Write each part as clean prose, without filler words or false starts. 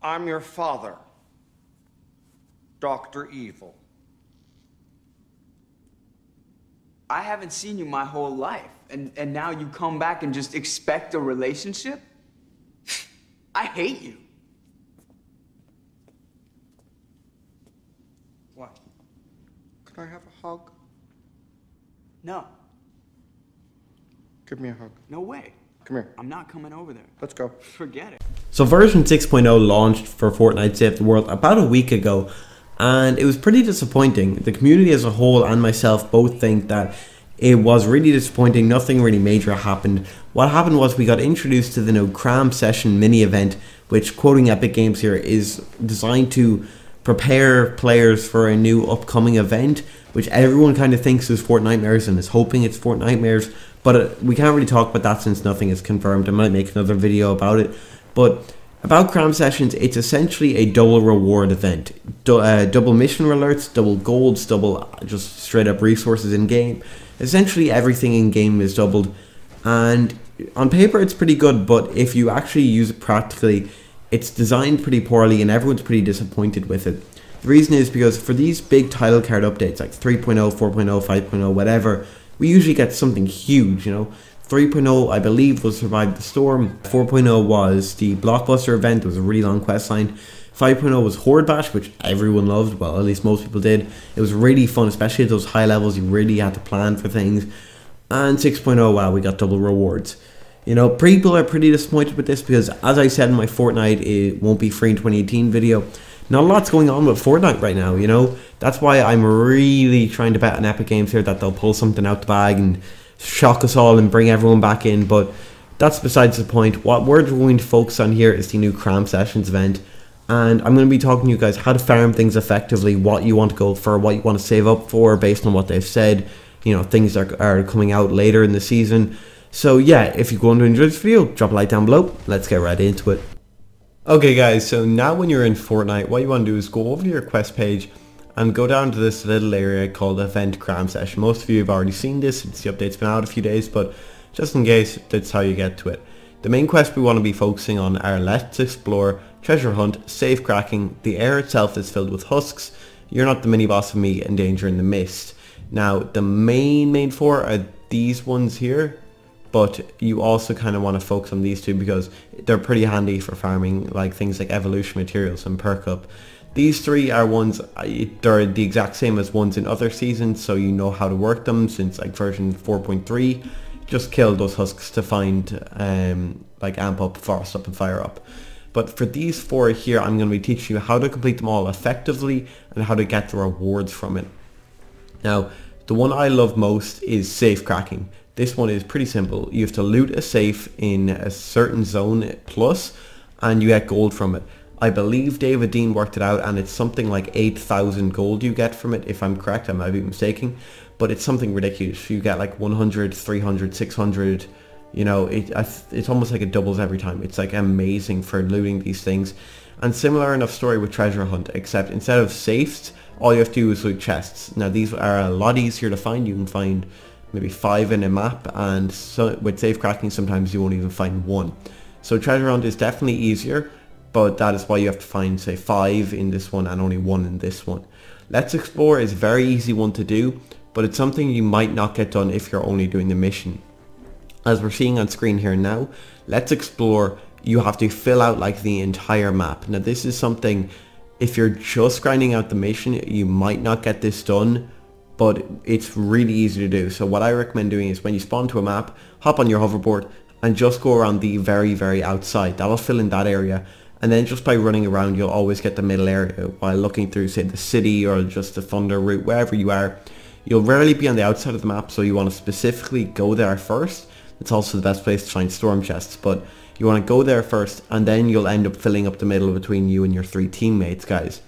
I'm your father, Dr. Evil. I haven't seen you my whole life, and now you come back and just expect a relationship? I hate you. What? Can I have a hug? No. Give me a hug. No way. Come here. I'm not coming over there. Let's go. Forget it. So version 6.0 launched for Fortnite Save the World about a week ago, and it was pretty disappointing. The community as a whole and myself both think that it was really disappointing. Nothing really major happened. What happened was we got introduced to the No Cram Session mini event, which, quoting Epic Games here, is designed to prepare players for a new upcoming event, which everyone kind of thinks is Fortnitemares and is hoping it's Fortnitemares, but we can't really talk about that since nothing is confirmed. I might make another video about it. But about Cram Sessions, it's essentially a double reward event. Double mission alerts, double golds, double just straight up resources in game. Essentially everything in game is doubled, and on paper it's pretty good, but if you actually use it practically, it's designed pretty poorly and everyone's pretty disappointed with it. The reason is because for these big title card updates like 3.0, 4.0, 5.0, whatever, we usually get something huge, you know. 3.0 I believe was Survive the Storm, 4.0 was the Blockbuster event, it was a really long quest line, 5.0 was Horde Bash, which everyone loved, well at least most people did. It was really fun, especially at those high levels, you really had to plan for things. And 6.0, wow, we got double rewards. You know, people are pretty disappointed with this because, as I said in my Fortnite it won't be free in 2018 video, not a lot's going on with Fortnite right now, you know. That's why I'm really trying to bet on Epic Games here that they'll pull something out the bag and shock us all and bring everyone back in, but that's besides the point. What we're going to focus on here is the new Cram Sessions event, and I'm going to be talking to you guys how to farm things effectively, what you want to go for, what you want to save up for based on what they've said, you know, things that are coming out later in the season. So yeah, if you're going to enjoy this video, drop a like down below. Let's get right into it. Okay guys, so now when you're in Fortnite, what you want to do is go over to your quest page and go down to this little area called Event Cram Session. Most of you have already seen this since the update's been out a few days, but just in case, that's how you get to it. The main quests we want to be focusing on are Let's Explore, Treasure Hunt, Safecracking. The air itself is filled with husks. You're not the mini boss of me and Danger in the Mist. Now the main four are these ones here, but you also kind of want to focus on these two because they're pretty handy for farming like things like evolution materials and perk up. These three are ones, they're the exact same as ones in other seasons, so you know how to work them since like version 4.3. Just kill those husks to find like amp up, forest up and fire up. But for these four here, I'm going to be teaching you how to complete them all effectively and how to get the rewards from it. Now, the one I love most is Safecracking. This one is pretty simple. You have to loot a safe in a certain zone plus, and you get gold from it. I believe David Dean worked it out, and it's something like 8,000 gold you get from it, if I'm correct. I might be mistaken, but it's something ridiculous. You get like 100, 300, 600, you know, it's almost like it doubles every time. It's like amazing for looting these things. And similar enough story with Treasure Hunt, except instead of safes, all you have to do is loot chests. Now these are a lot easier to find. You can find maybe 5 in a map, and so with Safecracking sometimes you won't even find 1. So Treasure Hunt is definitely easier, but that is why you have to find say 5 in this one and only 1 in this one. Let's Explore is a very easy one to do, but it's something you might not get done if you're only doing the mission. As we're seeing on screen here now, Let's Explore, you have to fill out like the entire map. Now this is something, if you're just grinding out the mission, you might not get this done, but it's really easy to do. So what I recommend doing is when you spawn to a map, hop on your hoverboard and just go around the very outside. That'll fill in that area, and then just by running around you'll always get the middle area while looking through say the city or just the Thunder route, wherever you are. You'll rarely be on the outside of the map, so you want to specifically go there first. It's also the best place to find storm chests, but you want to go there first, and then you'll end up filling up the middle between you and your 3 teammates, guys.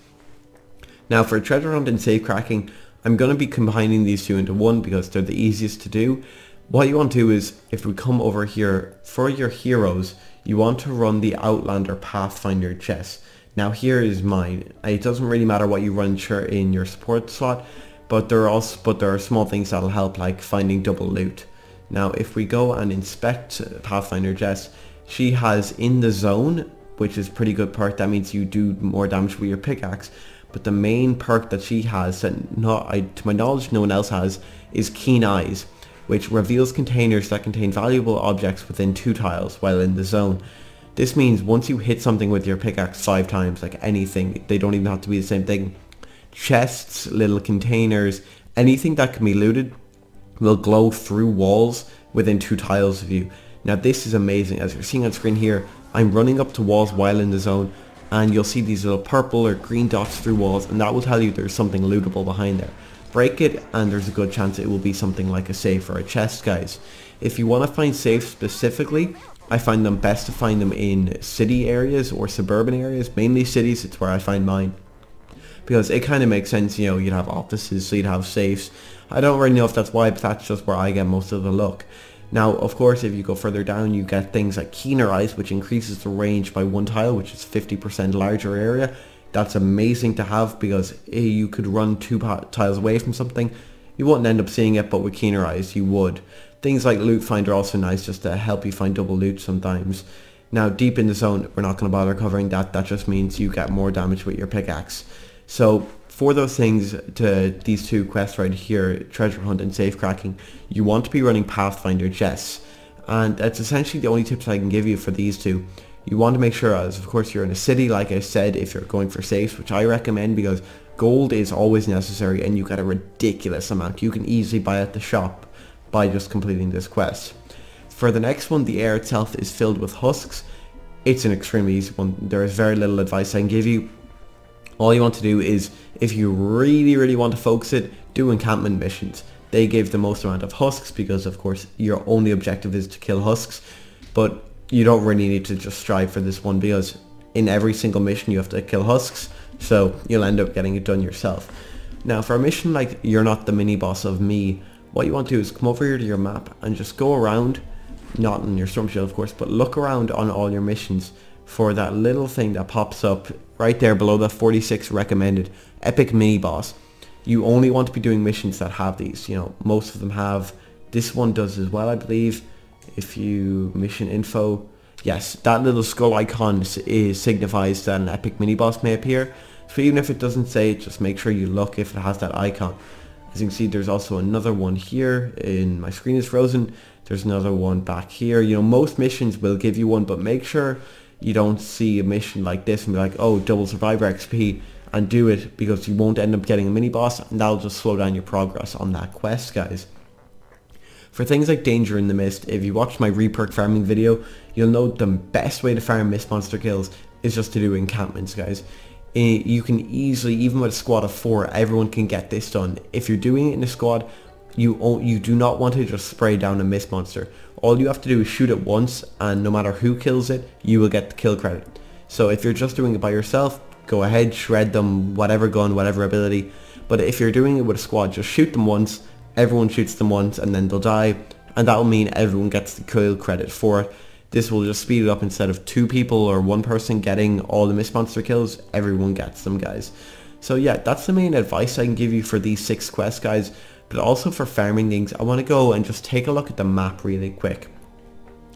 Now for Treasure Hunt and Safecracking, I'm going to be combining these two into one because they're the easiest to do. What you want to do is, if we come over here, for your heroes, you want to run the Outlander Pathfinder chest. Now here is mine. It doesn't really matter what you run in your support slot, but there are small things that'll help, like finding double loot. Now if we go and inspect Pathfinder chest, she has in the zone which is a pretty good perk. That means you do more damage with your pickaxe. But the main perk that she has, that to my knowledge no one else has, is Keen Eyes, which reveals containers that contain valuable objects within 2 tiles while in the zone. This means once you hit something with your pickaxe 5 times, like anything, they don't even have to be the same thing. Chests, little containers, anything that can be looted will glow through walls within 2 tiles of you. Now this is amazing. As you're seeing on screen here, I'm running up to walls while in the zone, and you'll see these little purple or green dots through walls, and that will tell you there's something lootable behind there. Break it and there's a good chance it will be something like a safe or a chest, guys. If you want to find safes specifically, I find them best to find them in city areas or suburban areas. Mainly cities, it's where I find mine, because it kind of makes sense. You know, you'd have offices, so you'd have safes. I don't really know if that's why, but that's just where I get most of the luck. Now, of course, if you go further down, you get things like Keener Eyes, which increases the range by 1 tile, which is 50% larger area. That's amazing to have, because you could run 2 tiles away from something. You wouldn't end up seeing it, but with Keener Eyes, you would. Things like Loot Finder are also nice, just to help you find double loot sometimes. Now, deep in the zone, we're not going to bother covering that. That just means you get more damage with your pickaxe. So, for those things, to these 2 quests right here, Treasure Hunt and Safecracking, you want to be running Pathfinder chests. And that's essentially the only tips I can give you for these 2. You want to make sure, as of course you're in a city, like I said, if you're going for safes, which I recommend, because gold is always necessary and you get a ridiculous amount. You can easily buy at the shop by just completing this quest. For the next one, the air itself is filled with husks. It's an extremely easy one. There is very little advice I can give you. All you want to do is, if you really want to focus it, do encampment missions. They give the most amount of husks because of course your only objective is to kill husks, but you don't really need to just strive for this one, because in every single mission you have to kill husks, so you'll end up getting it done yourself. Now for a mission like You're Not the Mini Boss of Me, what you want to do is come over here to your map and just go around, not in your storm shield of course, but look around on all your missions for that little thing that pops up right there below the 46 recommended epic mini boss. You only want to be doing missions that have these. You know, most of them have. This one does as well, I believe. If you mission info, yes, that little skull icon signifies that an epic mini boss may appear. So even if it doesn't say it, just make sure you look if it has that icon. As you can see, there's also another one here. In my screen is frozen. There's another one back here. You know, most missions will give you one, but make sure you don't see a mission like this and be like, oh, double survivor XP, and do it, because you won't end up getting a mini boss, and that'll just slow down your progress on that quest, guys. For things like Danger in the Mist, if you watched my reperk farming video, you'll know the best way to farm mist monster kills is just to do encampments, guys. You can easily, even with a squad of 4, everyone can get this done. If you're doing it in a squad, you do not want to just spray down a mist monster. All you have to do is shoot it once, and no matter who kills it, you will get the kill credit. So if you're just doing it by yourself, go ahead, shred them, whatever gun, whatever ability. But if you're doing it with a squad, just shoot them once, everyone shoots them once, and then they'll die, and that will mean everyone gets the kill credit for it. This will just speed it up. Instead of 2 people or 1 person getting all the mist monster kills, everyone gets them, guys. So yeah, that's the main advice I can give you for these 6 quests, guys. But also for farming things, I want to go and just take a look at the map really quick.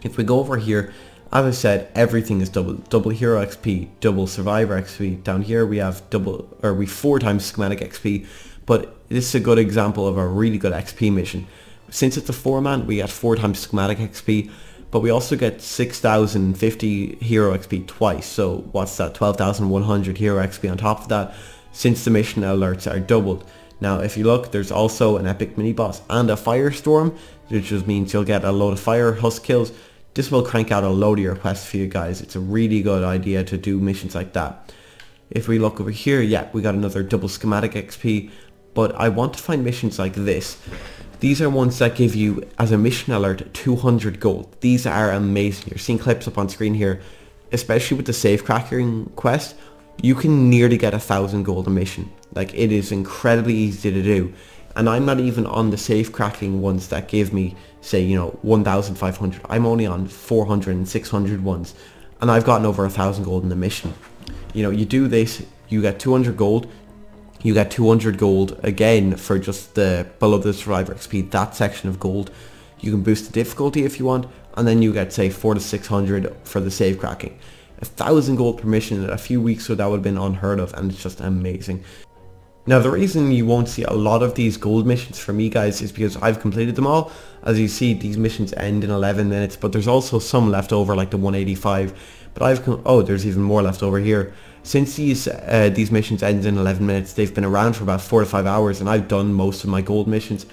If we go over here, as I said, everything is double hero XP, double survivor XP. Down here we have 4 times schematic XP, but this is a good example of a really good XP mission. Since it's a 4-man, we get 4 times schematic XP, but we also get 6,050 hero XP twice. So what's that? 12,100 hero XP on top of that, since the mission alerts are doubled. Now if you look, there's also an epic mini boss and a firestorm, which just means you'll get a load of fire husk kills. This will crank out a load of your quests for you guys. It's a really good idea to do missions like that. If we look over here, yeah, we got another double schematic XP, but I want to find missions like this. These are ones that give you, as a mission alert, 200 gold. These are amazing. You're seeing clips up on screen here, especially with the Safecracking quest. You can nearly get 1,000 gold a mission. Like, it is incredibly easy to do. And I'm not even on the Safecracking ones that give me, say, you know, 1,500. I'm only on 400 and 600 ones. And I've gotten over 1,000 gold in the mission. You know, you do this, you get 200 gold. You get 200 gold again for just the below the survivor XP, that section of gold. You can boost the difficulty if you want, and then you get, say, 400 to 600 for the Safecracking. 1,000 gold per mission. A few weeks ago that would have been unheard of, and it's just amazing. Now the reason you won't see a lot of these gold missions for me, guys, is because I've completed them all. As you see, these missions end in 11 minutes, but there's also some left over, like the 185. But oh, there's even more left over here. Since these missions end in 11 minutes, they've been around for about 4 to 5 hours, and I've done most of my gold missions.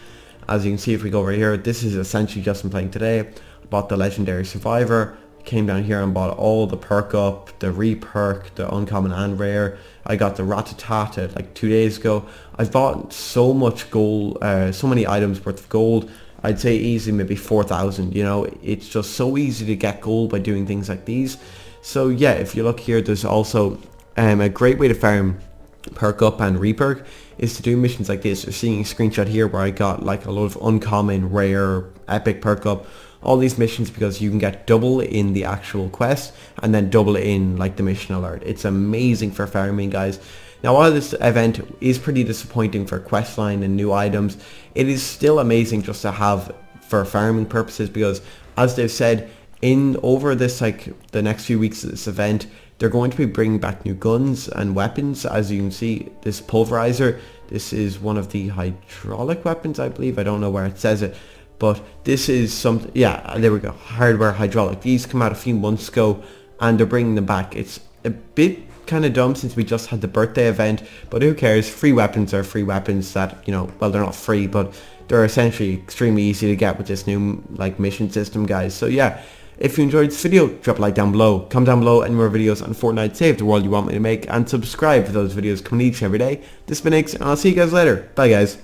As you can see, if we go over here, this is essentially just I'm playing today. I bought the Legendary Survivor, came down here and bought all the perk up, the re-perk, the uncommon and rare. I got the Rat-a-tat like 2 days ago. I've bought so much gold, so many items worth of gold. I'd say easily maybe 4,000, you know. It's just so easy to get gold by doing things like these. So yeah, if you look here, there's also a great way to farm perk up and re-perk is to do missions like this. You're seeing a screenshot here where I got like a lot of uncommon, rare, epic perk up. All these missions because you can get double in the actual quest and then double in like the mission alert. It's amazing for farming, guys. Now while this event is pretty disappointing for questline and new items, it is still amazing just to have for farming purposes, because as they've said, over this like the next few weeks of this event, they're going to be bringing back new guns and weapons. As you can see, this pulverizer, this is one of the hydraulic weapons, I believe. I don't know where it says it, but this is something, yeah, there we go, hardware hydraulic. These come out a few months ago and they're bringing them back. It's a bit kind of dumb since we just had the birthday event, but who cares? Free weapons are free weapons that, you know, well, they're not free, but they're essentially extremely easy to get with this new like mission system, guys. So yeah, if you enjoyed this video, drop a like down below. Comment down below any more videos on Fortnite Save the World you want me to make, and subscribe for those videos coming each and every day. This has been Ix, and I'll see you guys later. Bye, guys.